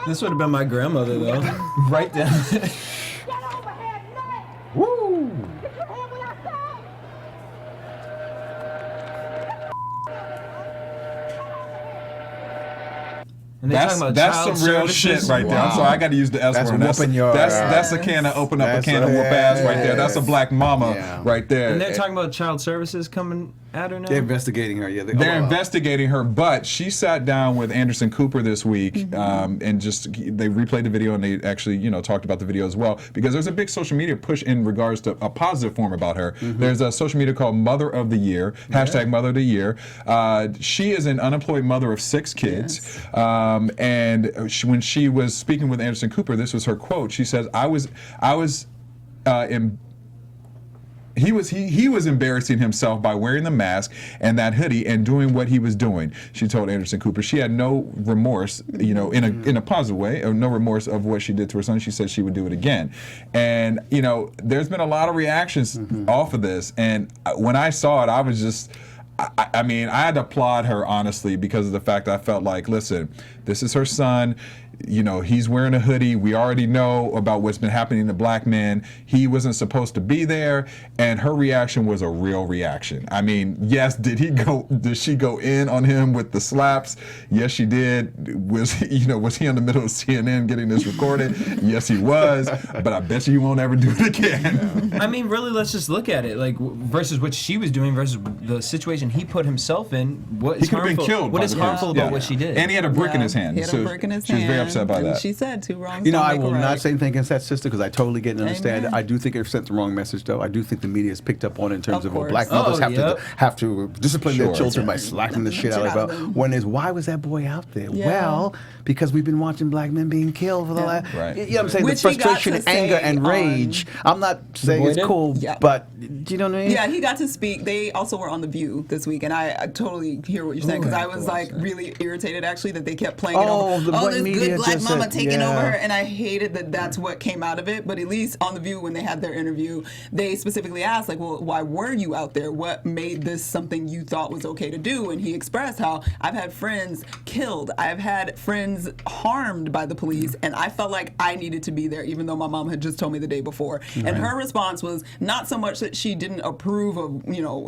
This would have been my grandmother, though. Right there. Woo! And they're talking about That's child some real services. shit right there. I'm sorry, I got to use the S That's word. whooping your That's a ass. can of open up That's a can of whoop ass right there. That's a yes. black mama Yeah. right there. And they're talking about child services coming at her now? They're investigating her. Yeah, They're investigating her, but she sat down with Anderson Cooper this week, and just they replayed the video, and they actually, talked about the video as well, because there's a big social media push in regards to a positive form about her. There's a social media called Mother of the Year, hashtag Mother of the Year. She is an unemployed mother of 6 kids, and when she was speaking with Anderson Cooper, this was her quote. She says, He was embarrassing himself by wearing the mask and that hoodie and doing what he was doing. She told Anderson Cooper she had no remorse, in a positive way, or no remorse of what she did to her son. She said she would do it again. And there's been a lot of reactions off of this. And when I saw it, I was just. I mean, I had to applaud her, honestly, because of the fact I felt like, listen, this is her son. He's wearing a hoodie. We already know about what's been happening to black men. He wasn't supposed to be there, and her reaction was a real reaction. I mean, yes, did she go in on him with the slaps? Yes, she did. Was he in the middle of CNN getting this recorded? Yes, he was. But I bet you won't ever do it again. I mean, really, let's just look at it, like versus what she was doing versus the situation he put himself in. What is He could have been harmful? killed. What by is the harmful police. about what she did? And he had a brick in his hand. He had a brick in his she hand. was very upset by and that. She said 2 wrongs don't I make a will right. not say anything against that sister because I totally get and understand. Amen. I do think it sent the wrong message, though. I do think the media has picked up on it in terms Of of course. black mothers Oh, have to discipline their Sure. children by slapping the shit out of them. When is why was that boy out there? Yeah. Well, because we've been watching black men being killed for the last. Right. You know what I'm saying? Which the he got frustration, to anger, say and rage. I'm not saying it's Boy did? cool, Yeah. but do you know what I mean? Yeah, he got to speak. They also were on The View this week, and I totally hear what you're saying because I was like really irritated actually that they kept playing it over. The white this media good black just mama said- taking yeah. over her, and I hated that that's what came out of it. But at least on The View, when they had their interview, they specifically asked, like, well, why were you out there? What made this something you thought was okay to do? And he expressed how I've had friends killed, I've had friends harmed by the police, and I felt like I needed to be there, even though my mom had just told me the day before. And her response was not so much that she didn't approve of,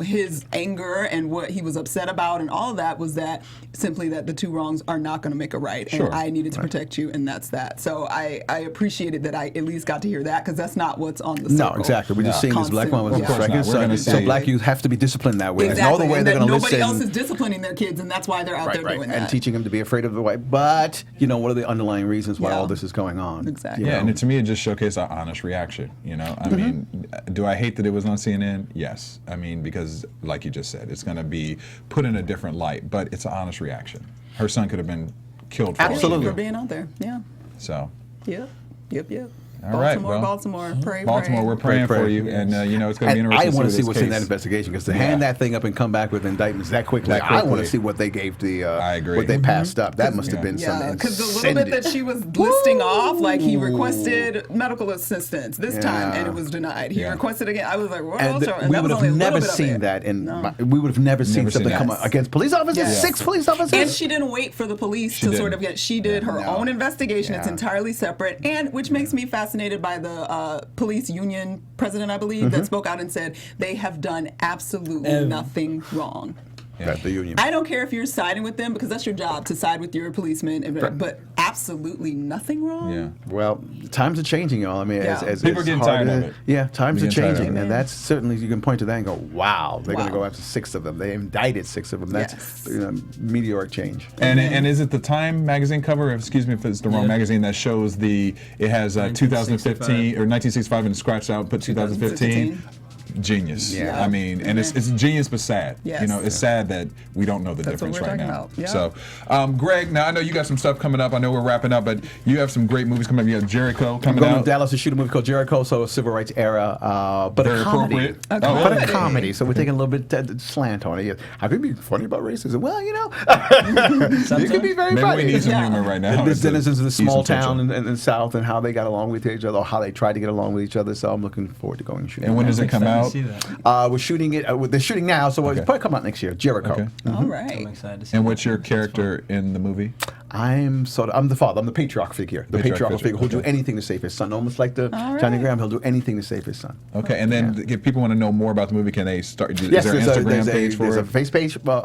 his anger and what he was upset about, and all of that was that simply that the 2 wrongs are not going to make a right, Sure. and I needed to protect you, and that's that. So I appreciated that I at least got to hear that because that's not what's on the No, circle. exactly. We're just seeing this black mama Constant. was course not. We're gonna so see- black youth have to be disciplined that way. Exactly. And the only way and they're that going to nobody listen. else is disciplining their kids, and that's why they're out there doing that. And teaching them to be afraid of the white. But, what are the underlying reasons why Yeah. all this is going on? Exactly. Yeah, and to me, it just showcased an honest reaction. I mean, do I hate that it was on CNN? Yes. I mean, because, like you just said, it's going to be put in a different light, but it's an honest reaction. Her son could have been killed for all she Absolutely. For did. being out there. Yeah. So, Yep. all right, Baltimore, well, Baltimore. Pray, Baltimore, pray. we're praying Pray, for you, yes. and it's going to be And interesting I want to see this what's in case. that investigation because to Yeah. hand that thing up and come back with indictments that quickly, I want to see what they gave I agree. what they passed up. That must have been some Yeah, because the little bit that she was listing off, like he requested medical assistance this time, and it was denied. He Yeah. requested again. I was like, well, And and we that would was have only a little never bit of seen it. that No. we would have never seen Never seen something come that. up against police officers. Yes. 6 police officers. And she didn't wait for the police to sort of get. She did her own investigation. It's Yeah. entirely separate, and which makes me fascinated by the police union president, I believe, that spoke out and said they have done absolutely nothing wrong. That's the union. I don't care if you're siding with them because that's your job to side with your policemen, but absolutely nothing wrong. Yeah. Well, times are changing, y'all. I mean, Yeah. as People are getting hard tired of as- it. Yeah, times They're are getting tired of changing, it. and that's certainly you can point to that and go, "Wow, they're going to Wow. go after 6 of them. They indicted 6 of them." That's Yes. meteoric change. And is it the Time magazine cover? Excuse me if it's the wrong magazine that shows it has 2015 or 1965 and scratched out, put 2015. Genius. Yeah. I mean, and it's genius but sad. Yes. It's sad that we don't know the That's what difference we're right talking now. about. Yeah. So, Greg, now I know you got some stuff coming up. I know we're wrapping up, but you have some great movies coming up. You have Jericho I'm coming going to out. Dallas to shoot a movie called Jericho, so a civil rights era, but Very a comedy. appropriate. A Oh, But a comedy. comedy, so we're taking a little bit slant on it. Have you been funny about racism? Well, you can be very Maybe funny. we need some Yeah. humor right now. The It's a denizens of the small decent town tension. in the South and how they got along with each other, or how they tried to get along with each other. So I'm looking forward to going and shooting. And when that. does it come out? out? see that. We're shooting it. They're shooting now, so it'll probably come out next year. Jericho. Okay. All right. I'm excited to see And that. what's your character in the movie? I'm the father. I'm the patriarch figure. The patriarchal figure who'll do okay. anything to save his son. Almost like the All Johnny right. Graham. He'll do anything to save his son. Okay, and then if people want to know more about the movie, can they start? Yes, is there an Instagram page for there's it? a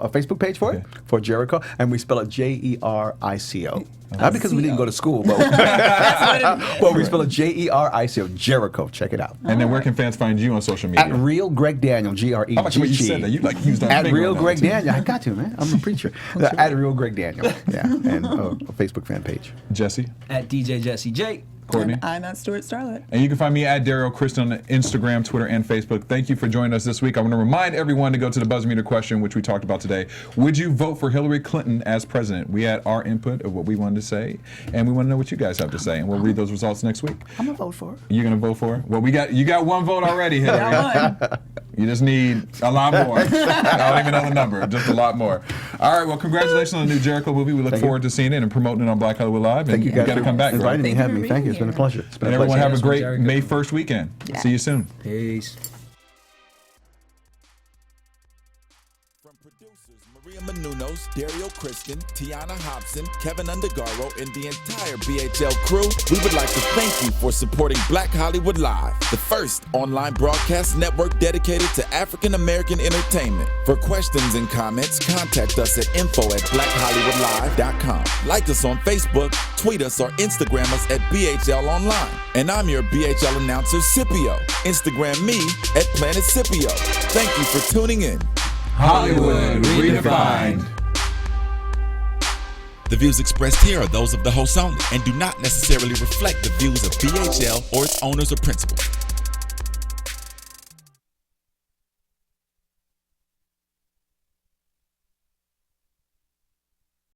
Facebook page for it, for Jericho, and we spell it Jerico. Not because we didn't go to school, but well, we spell it Jerico. Jericho. Check it out. And then where can fans find you on social media? At Real Greg Daniel, G-R-E-G-G. How about you said that? You like used that At finger Real on that Greg too. Daniel. I got to, man. I'm a preacher. At Real Greg Daniel. Yeah, and a Facebook fan page. Jesse, At DJ Jesse J. Courtney. And I'm at Stuart Starlet. And you can find me at Daryl Kristen on Instagram, Twitter, and Facebook. Thank you for joining us this week. I want to remind everyone to go to the buzzer meter question, which we talked about today. Would you vote for Hillary Clinton as president? We had our input of what we wanted to say, and we want to know what you guys have to say. And we'll read those results next week. I'm gonna vote for it. You're gonna vote for it? Well, you got one vote already, Hillary. Got one. You just need a lot more. I don't even know the number, just a lot more. All right, well, congratulations on the new Jericho movie. We look forward to seeing it and promoting it on Black Hollywood Live. Thank you guys got to for come back, inviting right? me, having me. Thank you. It's been a here. pleasure. It's been And a everyone pleasure. have a great Jericho. May 1st weekend. Yeah. See you soon. Peace. From producers Maria Menounos, Dario Kristen, Tiana Hobson, Kevin Undergaro, and the entire BHL crew, we would like to thank you for supporting Black Hollywood Live, the first online broadcast network dedicated to African American entertainment. For questions and comments, contact us at info@blackhollywoodlive.com. Like us on Facebook, tweet us, or Instagram us at BHL Online. And I'm your BHL announcer, Scipio. Instagram me at Planet Scipio. Thank you for tuning in. Hollywood Redefined. The views expressed here are those of the host only and do not necessarily reflect the views of BHL or its owners or principals.